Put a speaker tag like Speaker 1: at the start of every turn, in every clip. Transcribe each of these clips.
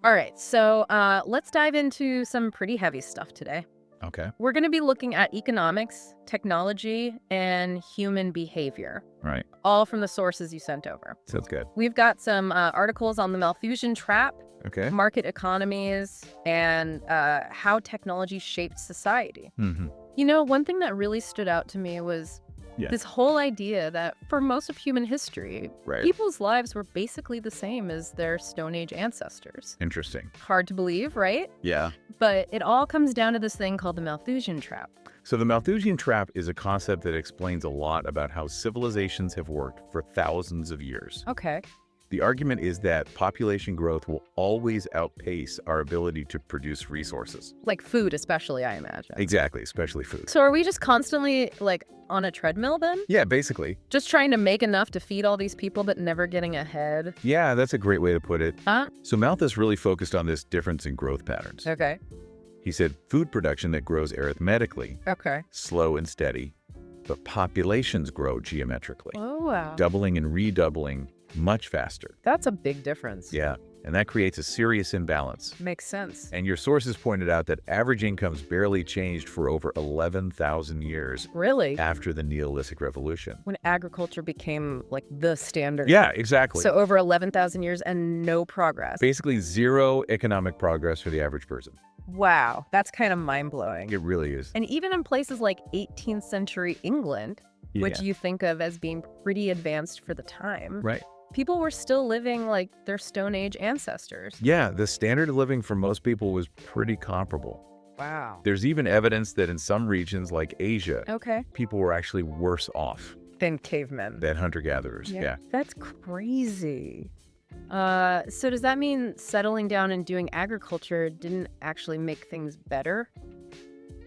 Speaker 1: All right, so let's dive into some pretty heavy stuff today.
Speaker 2: Okay.
Speaker 1: We're going to be looking at economics, technology, and human behavior,
Speaker 2: Right.
Speaker 1: all from the sources you sent over.
Speaker 2: Sounds good.
Speaker 1: We've got some articles on the Malthusian Trap,
Speaker 2: Okay.
Speaker 1: market economies, and how technology shaped society.
Speaker 2: Mm-hmm.
Speaker 1: You know, one thing that really stood out to me was this whole idea that for most of human history,
Speaker 2: Right.
Speaker 1: people's lives were basically the same as their Stone Age ancestors.
Speaker 2: Interesting.
Speaker 1: Hard to believe, right?
Speaker 2: Yeah.
Speaker 1: But it all comes down to this thing called the Malthusian Trap.
Speaker 2: So the Malthusian Trap is a concept that explains a lot about how civilizations have worked for thousands of years.
Speaker 1: Okay.
Speaker 2: The argument is that population growth will always outpace our ability to produce resources.
Speaker 1: Like food, especially, I imagine.
Speaker 2: Exactly, especially food.
Speaker 1: So are we just constantly, like, on a treadmill then?
Speaker 2: Yeah, basically.
Speaker 1: Just trying to make enough to feed all these people, but never getting ahead?
Speaker 2: Yeah, that's a great way to put it.
Speaker 1: Huh?
Speaker 2: So Malthus really focused on this difference in growth patterns.
Speaker 1: Okay.
Speaker 2: He said food production that grows arithmetically,
Speaker 1: Okay.
Speaker 2: slow and steady, but populations grow geometrically,
Speaker 1: Oh, wow.
Speaker 2: doubling and redoubling much faster.
Speaker 1: That's a big difference.
Speaker 2: Yeah, and that creates a serious imbalance.
Speaker 1: Makes sense.
Speaker 2: And your sources pointed out that average incomes barely changed for over 11,000 years
Speaker 1: Really?
Speaker 2: after the Neolithic Revolution.
Speaker 1: When agriculture became, like, the standard.
Speaker 2: Yeah, exactly.
Speaker 1: So over 11,000 years and no progress.
Speaker 2: Basically zero economic progress for the average person.
Speaker 1: Wow. That's kind of mind-blowing.
Speaker 2: It really is.
Speaker 1: And even in places like 18th century England, which you think of as being pretty advanced for the time,
Speaker 2: Right.
Speaker 1: people were still living like their Stone Age ancestors.
Speaker 2: Yeah, the standard of living for most people was pretty comparable.
Speaker 1: Wow.
Speaker 2: There's even evidence that in some regions like Asia,
Speaker 1: Okay.
Speaker 2: people were actually worse off
Speaker 1: Then cavemen.
Speaker 2: than hunter-gatherers. Yeah.
Speaker 1: That's crazy. So does that mean settling down and doing agriculture didn't actually make things better?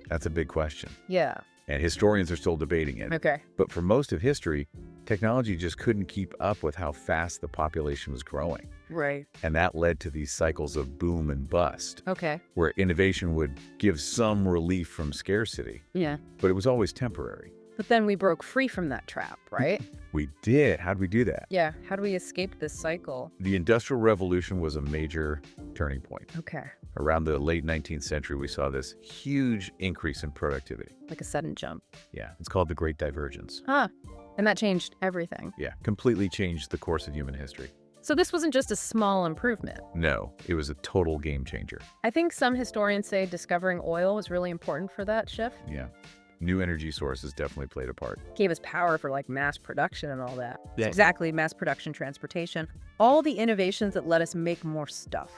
Speaker 2: That's a big question.
Speaker 1: Yeah.
Speaker 2: And historians are still debating it.
Speaker 1: Okay.
Speaker 2: But for most of history, technology just couldn't keep up with how fast the population was growing.
Speaker 1: Right.
Speaker 2: And that led to these cycles of boom and bust,
Speaker 1: Okay.
Speaker 2: where innovation would give some relief from scarcity,
Speaker 1: Yeah.
Speaker 2: but it was always temporary.
Speaker 1: But then we broke free from that trap, right?
Speaker 2: We did. How'd we do that?
Speaker 1: Yeah. How do we escape this cycle?
Speaker 2: The Industrial Revolution was a major turning point.
Speaker 1: Okay.
Speaker 2: Around the late 19th century, we saw this huge increase in productivity.
Speaker 1: Like a sudden jump.
Speaker 2: Yeah, it's called the Great Divergence.
Speaker 1: Huh. And that changed everything.
Speaker 2: Yeah, completely changed the course of human history.
Speaker 1: So this wasn't just a small improvement.
Speaker 2: No, it was a total game changer.
Speaker 1: I think some historians say discovering oil was really important for that shift.
Speaker 2: Yeah. New energy sources definitely played a part.
Speaker 1: Gave us power for like mass production and all that.
Speaker 2: Yeah.
Speaker 1: Exactly, mass production, transportation, all the innovations that let us make more stuff.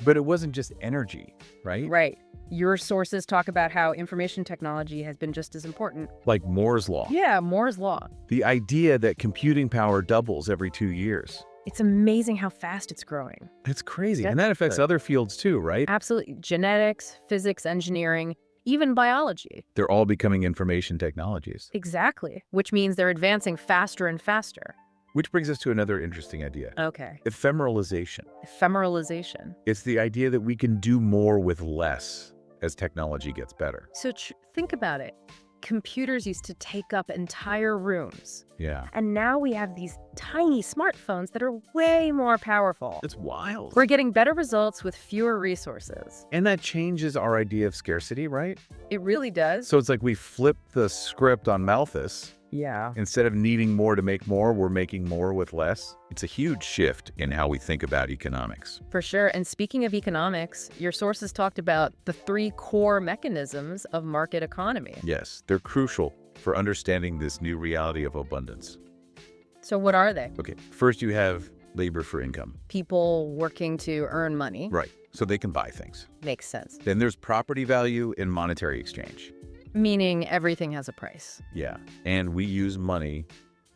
Speaker 2: But it wasn't just energy, right?
Speaker 1: Right. Your sources talk about how information technology has been just as important.
Speaker 2: Like Moore's Law.
Speaker 1: Yeah, Moore's Law.
Speaker 2: The idea that computing power doubles every 2 years.
Speaker 1: It's amazing how fast it's growing.
Speaker 2: It's crazy.
Speaker 1: Yeah.
Speaker 2: And that affects other fields too, right?
Speaker 1: Absolutely. Genetics, physics, engineering, even biology.
Speaker 2: They're all becoming information technologies.
Speaker 1: Exactly. Which means they're advancing faster and faster.
Speaker 2: Which brings us to another interesting idea.
Speaker 1: Okay.
Speaker 2: Ephemeralization.
Speaker 1: Ephemeralization.
Speaker 2: It's the idea that we can do more with less as technology gets better.
Speaker 1: So think about it. Computers used to take up entire rooms.
Speaker 2: Yeah.
Speaker 1: And now we have these tiny smartphones that are way more powerful.
Speaker 2: It's wild.
Speaker 1: We're getting better results with fewer resources.
Speaker 2: And that changes our idea of scarcity, right?
Speaker 1: It really does.
Speaker 2: So it's like we flipped the script on Malthus.
Speaker 1: Yeah.
Speaker 2: Instead of needing more to make more, we're making more with less. It's a huge shift in how we think about economics.
Speaker 1: For sure. And speaking of economics, your sources talked about the 3 core mechanisms of market economy.
Speaker 2: Yes, they're crucial for understanding this new reality of abundance.
Speaker 1: So what are they?
Speaker 2: Okay, first you have labor for income.
Speaker 1: People working to earn money.
Speaker 2: Right, so they can buy things.
Speaker 1: Makes sense.
Speaker 2: Then there's property value and monetary exchange.
Speaker 1: Meaning everything has a price.
Speaker 2: Yeah, and we use money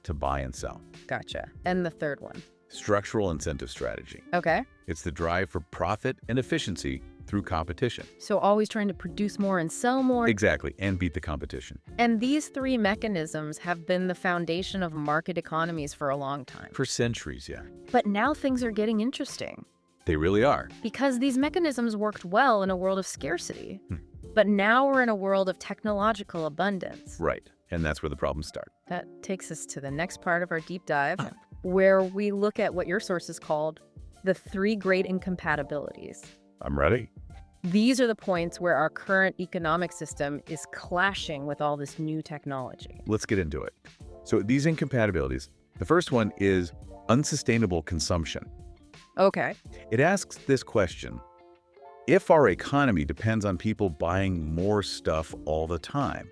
Speaker 2: to buy and sell.
Speaker 1: Gotcha. And the third one.
Speaker 2: Structural incentive strategy.
Speaker 1: Okay.
Speaker 2: It's the drive for profit and efficiency through competition.
Speaker 1: So always trying to produce more and sell more.
Speaker 2: Exactly, and beat the competition.
Speaker 1: And these 3 mechanisms have been the foundation of market economies for a long time.
Speaker 2: For centuries, yeah.
Speaker 1: But now things are getting interesting
Speaker 2: They really are.
Speaker 1: because these mechanisms worked well in a world of scarcity. But now we're in a world of technological abundance.
Speaker 2: Right, and that's where the problems start.
Speaker 1: That takes us to the next part of our deep dive, where we look at what your sources called The three great incompatibilities.
Speaker 2: I'm ready.
Speaker 1: These are the points where our current economic system is clashing with all this new technology.
Speaker 2: Let's get into it. So these incompatibilities, the first one is unsustainable consumption.
Speaker 1: Okay.
Speaker 2: It asks this question: if our economy depends on people buying more stuff all the time,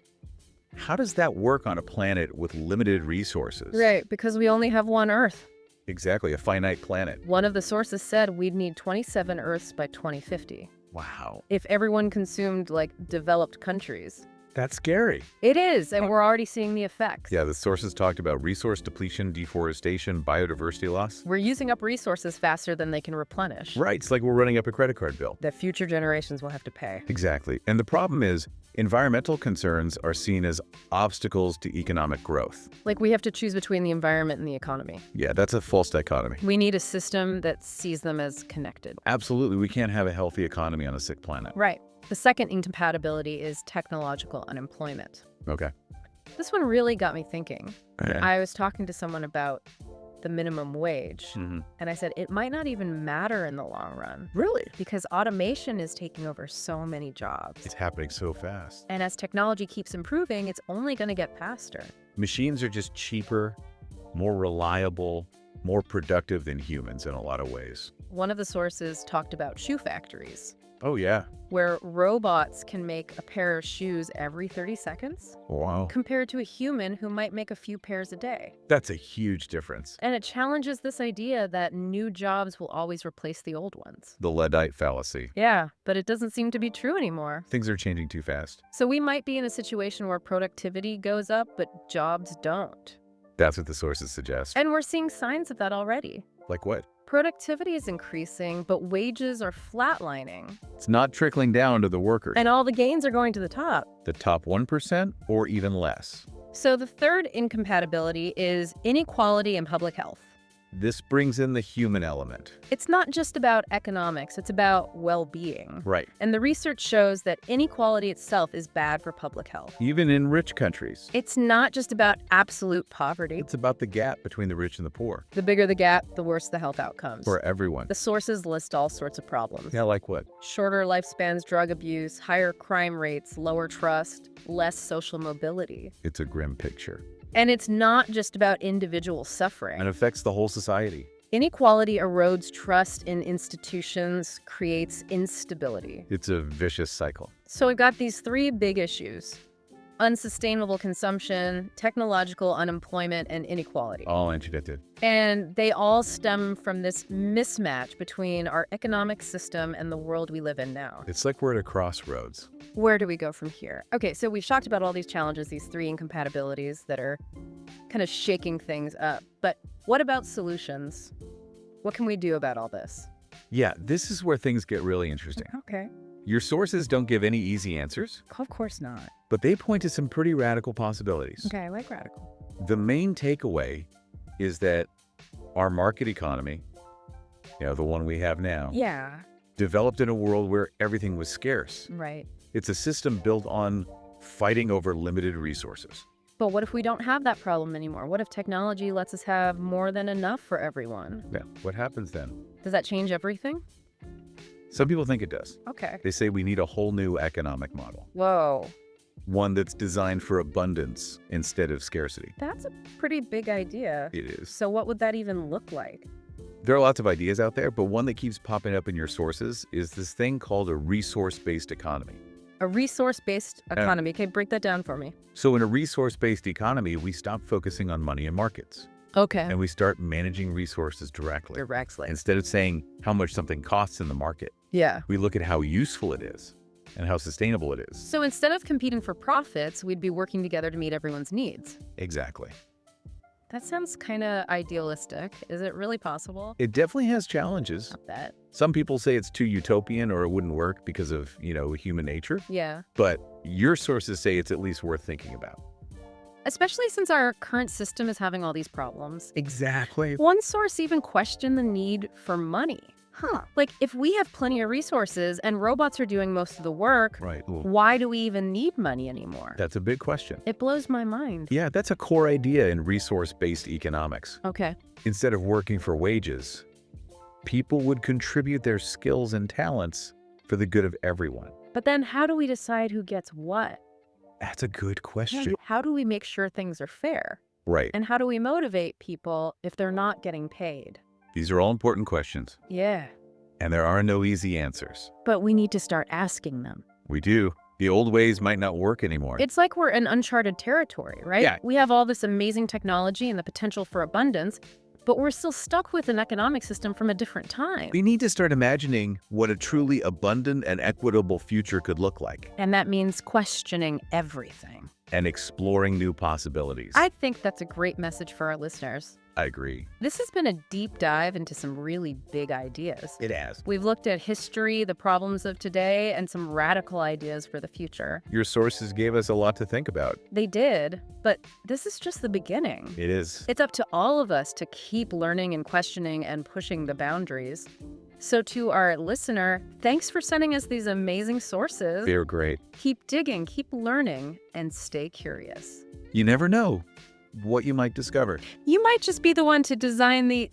Speaker 2: how does that work on a planet with limited resources?
Speaker 1: Right, because we only have one Earth.
Speaker 2: Exactly, a finite planet.
Speaker 1: One of the sources said we'd need 27 Earths by 2050
Speaker 2: Wow,
Speaker 1: if everyone consumed like developed countries.
Speaker 2: that's scary.
Speaker 1: It is, and we're already seeing the effects.
Speaker 2: Yeah, the sources talked about resource depletion, deforestation, biodiversity loss.
Speaker 1: We're using up resources faster than they can replenish.
Speaker 2: Right, it's like we're running up a credit card bill.
Speaker 1: That future generations will have to pay.
Speaker 2: Exactly. And the problem is, environmental concerns are seen as obstacles to economic growth.
Speaker 1: Like we have to choose between the environment and the economy.
Speaker 2: Yeah, that's a false dichotomy.
Speaker 1: We need a system that sees them as connected.
Speaker 2: Absolutely, we can't have a healthy economy on a sick planet.
Speaker 1: Right. The second incompatibility is technological unemployment.
Speaker 2: Okay.
Speaker 1: This one really got me thinking.
Speaker 2: Okay.
Speaker 1: I was talking to someone about the minimum wage, and I said it might not even matter in the long run
Speaker 2: Really?
Speaker 1: because automation is taking over so many jobs.
Speaker 2: It's happening so fast.
Speaker 1: And as technology keeps improving, it's only going to get faster.
Speaker 2: Machines are just cheaper, more reliable, more productive than humans in a lot of ways.
Speaker 1: One of the sources talked about shoe factories,
Speaker 2: Oh, yeah.
Speaker 1: where robots can make a pair of shoes every 30 seconds
Speaker 2: Wow.
Speaker 1: compared to a human who might make a few pairs a day.
Speaker 2: That's a huge difference.
Speaker 1: And it challenges this idea that new jobs will always replace the old ones.
Speaker 2: The Luddite fallacy.
Speaker 1: Yeah, but it doesn't seem to be true anymore.
Speaker 2: Things are changing too fast.
Speaker 1: So we might be in a situation where productivity goes up, but jobs don't.
Speaker 2: That's what the sources suggest.
Speaker 1: And we're seeing signs of that already.
Speaker 2: Like what?
Speaker 1: Productivity is increasing, but wages are flatlining.
Speaker 2: It's not trickling down to the workers.
Speaker 1: And all the gains are going to the top.
Speaker 2: The top 1% or even less.
Speaker 1: So the third incompatibility is inequality in public health.
Speaker 2: This brings in the human element.
Speaker 1: It's not just about economics, it's about well-being.
Speaker 2: Right.
Speaker 1: And the research shows that inequality itself is bad for public health.
Speaker 2: Even in rich countries.
Speaker 1: It's not just about absolute poverty.
Speaker 2: It's about the gap between the rich and the poor.
Speaker 1: The bigger the gap, the worse the health outcomes.
Speaker 2: For everyone.
Speaker 1: The sources list all sorts of problems.
Speaker 2: Yeah, like what?
Speaker 1: Shorter lifespans, drug abuse, higher crime rates, lower trust, less social mobility.
Speaker 2: It's a grim picture.
Speaker 1: And it's not just about individual suffering.
Speaker 2: And affects the whole society.
Speaker 1: Inequality erodes trust in institutions, creates instability.
Speaker 2: It's a vicious cycle.
Speaker 1: So we've got these three big issues: unsustainable consumption, technological unemployment, and inequality.
Speaker 2: All interconnected.
Speaker 1: And they all stem from this mismatch between our economic system and the world we live in now.
Speaker 2: It's like we're at a crossroads.
Speaker 1: Where do we go from here? Okay, so we've talked about all these challenges, these three incompatibilities that are kind of shaking things up. But what about solutions? What can we do about all this?
Speaker 2: Yeah, this is where things get really interesting.
Speaker 1: Okay.
Speaker 2: Your sources don't give any easy answers,
Speaker 1: Of course not.
Speaker 2: but they point to some pretty radical possibilities.
Speaker 1: Okay, I like radical.
Speaker 2: The main takeaway is that our market economy, the one we have now,
Speaker 1: Yeah,
Speaker 2: developed in a world where everything was scarce.
Speaker 1: right.
Speaker 2: It's a system built on fighting over limited resources.
Speaker 1: But what if we don't have that problem anymore? What if technology lets us have more than enough for everyone?
Speaker 2: Yeah, what happens then?
Speaker 1: Does that change everything?
Speaker 2: Some people think it does.
Speaker 1: Okay.
Speaker 2: They say we need a whole new economic model,
Speaker 1: Whoa,
Speaker 2: one that's designed for abundance instead of scarcity.
Speaker 1: that's a pretty big idea.
Speaker 2: It is.
Speaker 1: So what would that even look like?
Speaker 2: There are lots of ideas out there, but one that keeps popping up in your sources is this thing called a resource-based economy.
Speaker 1: A resource-based economy. Okay, break that down for me.
Speaker 2: So in a resource-based economy, we stop focusing on money and markets,
Speaker 1: Okay.
Speaker 2: and we start managing resources directly.
Speaker 1: Directly.
Speaker 2: Instead of saying how much something costs in the market,
Speaker 1: Yeah.
Speaker 2: we look at how useful it is and how sustainable it is.
Speaker 1: So instead of competing for profits, we'd be working together to meet everyone's needs.
Speaker 2: Exactly.
Speaker 1: That sounds kind of idealistic. Is it really possible?
Speaker 2: It definitely has challenges.
Speaker 1: I bet.
Speaker 2: Some people say it's too utopian or it wouldn't work because of, human nature.
Speaker 1: Yeah.
Speaker 2: But your sources say it's at least worth thinking about.
Speaker 1: Especially since our current system is having all these problems.
Speaker 2: Exactly.
Speaker 1: One source even questioned the need for money. Like, if we have plenty of resources and robots are doing most of the work,
Speaker 2: Right. Well,
Speaker 1: why do we even need money anymore?
Speaker 2: that's a big question.
Speaker 1: It blows my mind.
Speaker 2: Yeah, that's a core idea in resource-based economics.
Speaker 1: Okay.
Speaker 2: Instead of working for wages, People would contribute their skills and talents for the good of everyone.
Speaker 1: But then how do we decide who gets what?
Speaker 2: That's a good question.
Speaker 1: How do we make sure things are fair?
Speaker 2: Right.
Speaker 1: And how do we motivate people if they're not getting paid?
Speaker 2: These are all important questions,
Speaker 1: Yeah.
Speaker 2: and there are no easy answers.
Speaker 1: But we need to start asking them.
Speaker 2: We do. The old ways might not work anymore.
Speaker 1: It's like we're in uncharted territory, right?
Speaker 2: Yeah.
Speaker 1: We have all this amazing technology and the potential for abundance, but we're still stuck with an economic system from a different time.
Speaker 2: We need to start imagining what a truly abundant and equitable future could look like,
Speaker 1: And that means questioning everything.
Speaker 2: and exploring new possibilities.
Speaker 1: I think that's a great message for our listeners.
Speaker 2: I agree.
Speaker 1: This has been a deep dive into some really big ideas.
Speaker 2: It has.
Speaker 1: We've looked at history, the problems of today, and some radical ideas for the future.
Speaker 2: Your sources gave us a lot to think about.
Speaker 1: They did, but this is just the beginning.
Speaker 2: It is.
Speaker 1: It's up to all of us to keep learning and questioning and pushing the boundaries. So to our listener, thanks for sending us these amazing sources.
Speaker 2: They're great.
Speaker 1: Keep digging, keep learning, and stay curious.
Speaker 2: You never know what you might discover.
Speaker 1: You might just be the one to design the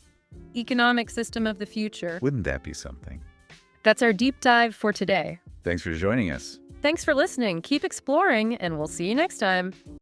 Speaker 1: economic system of the future.
Speaker 2: Wouldn't that be something?
Speaker 1: That's our deep dive for today.
Speaker 2: Thanks for joining us.
Speaker 1: Thanks for listening. Keep exploring, and we'll see you next time.